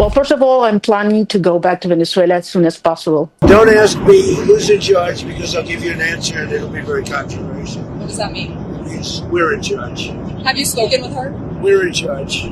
Well, first of all, I'm planning to go back to Venezuela as soon as possible. Don't ask me who's in charge because I'll give you an answer and it'll be very controversial. What does that mean? Yes, we're in charge. Have you spoken with her? We're in charge.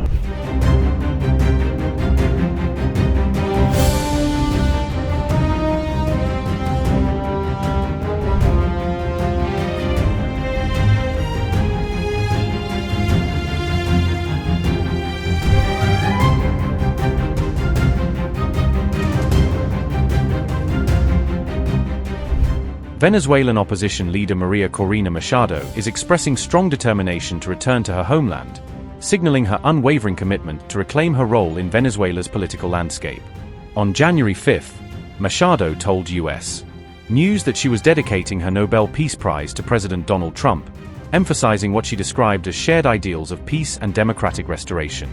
Venezuelan opposition leader María Corina Machado is expressing strong determination to return to her homeland, signaling her unwavering commitment to reclaim her role in Venezuela's political landscape. On January 5th, Machado told U.S. News that she was dedicating her Nobel Peace Prize to President Donald Trump, emphasizing what she described as shared ideals of peace and democratic restoration.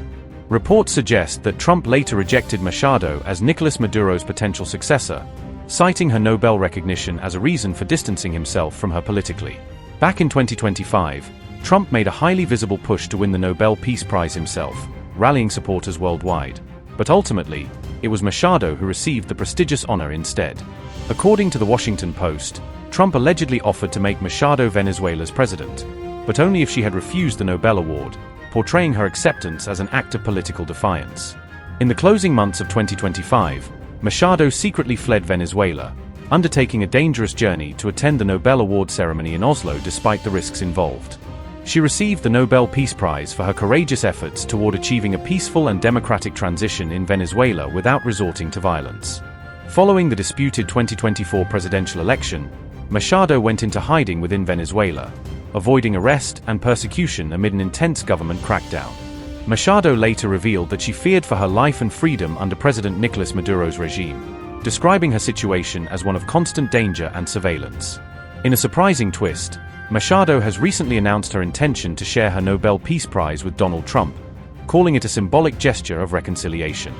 Reports suggest that Trump later rejected Machado as Nicolas Maduro's potential successor, citing her Nobel recognition as a reason for distancing himself from her politically. Back in 2025, Trump made a highly visible push to win the Nobel Peace Prize himself, rallying supporters worldwide. But ultimately, it was Machado who received the prestigious honor instead. According to the Washington Post, Trump allegedly offered to make Machado Venezuela's president, but only if she had refused the Nobel Award, portraying her acceptance as an act of political defiance. In the closing months of 2025, Machado secretly fled Venezuela, undertaking a dangerous journey to attend the Nobel Award ceremony in Oslo despite the risks involved. She received the Nobel Peace Prize for her courageous efforts toward achieving a peaceful and democratic transition in Venezuela without resorting to violence. Following the disputed 2024 presidential election, Machado went into hiding within Venezuela, avoiding arrest and persecution amid an intense government crackdown. Machado later revealed that she feared for her life and freedom under President Nicolas Maduro's regime, describing her situation as one of constant danger and surveillance. In a surprising twist, Machado has recently announced her intention to share her Nobel Peace Prize with Donald Trump, calling it a symbolic gesture of reconciliation.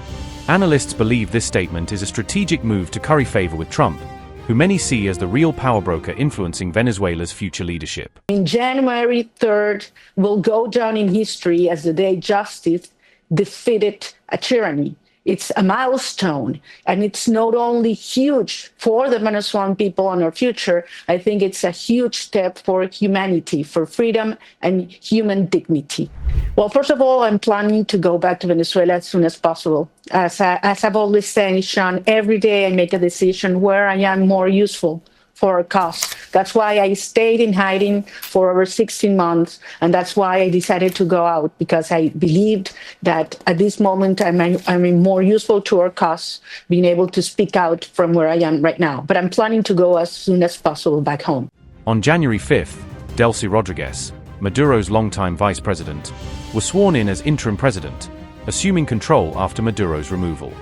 Analysts believe this statement is a strategic move to curry favor with Trump, who many see as the real power broker influencing Venezuela's future leadership. In January 3rd will go down in history as the day justice defeated a tyranny. It's a milestone, and it's not only huge for the Venezuelan people and our future, I think it's a huge step for humanity, for freedom and human dignity. Well, first of all, I'm planning to go back to Venezuela as soon as possible. As I've always said, Sean, every day I make a decision where I am more useful for a cause. That's why I stayed in hiding for over 16 months, and that's why I decided to go out, because I believed that at this moment I'm more useful to our cause, being able to speak out from where I am right now. But I'm planning to go as soon as possible back home. On January 5th, Delcy Rodríguez, Maduro's longtime vice president, was sworn in as interim president, assuming control after Maduro's removal.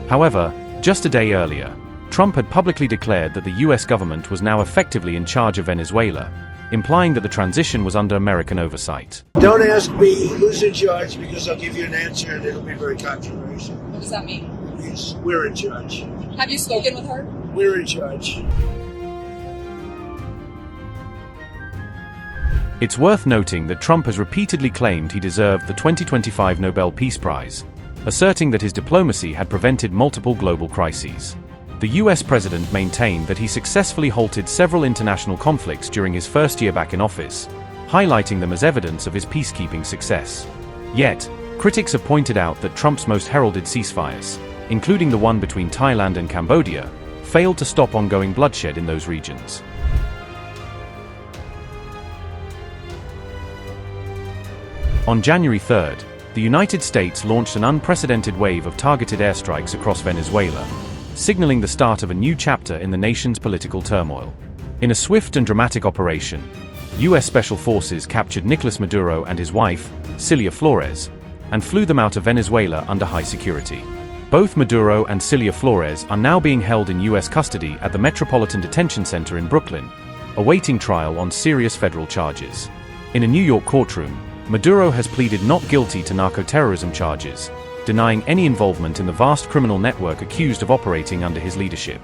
However, just a day earlier, Trump had publicly declared that the U.S. government was now effectively in charge of Venezuela, implying that the transition was under American oversight. Don't ask me who's in charge because I'll give you an answer and it'll be very controversial. What does that mean? Yes, we're in charge. Have you spoken with her? We're in charge. It's worth noting that Trump has repeatedly claimed he deserved the 2025 Nobel Peace Prize, asserting that his diplomacy had prevented multiple global crises. The US president maintained that he successfully halted several international conflicts during his first year back in office, highlighting them as evidence of his peacekeeping success. Yet, critics have pointed out that Trump's most heralded ceasefires, including the one between Thailand and Cambodia, failed to stop ongoing bloodshed in those regions. On January 3rd, the United States launched an unprecedented wave of targeted airstrikes across Venezuela, signaling the start of a new chapter in the nation's political turmoil. In a swift and dramatic operation, U.S. Special Forces captured Nicolas Maduro and his wife, Cilia Flores, and flew them out of Venezuela under high security. Both Maduro and Cilia Flores are now being held in U.S. custody at the Metropolitan Detention Center in Brooklyn, awaiting trial on serious federal charges. In a New York courtroom, Maduro has pleaded not guilty to narco-terrorism charges, denying any involvement in the vast criminal network accused of operating under his leadership.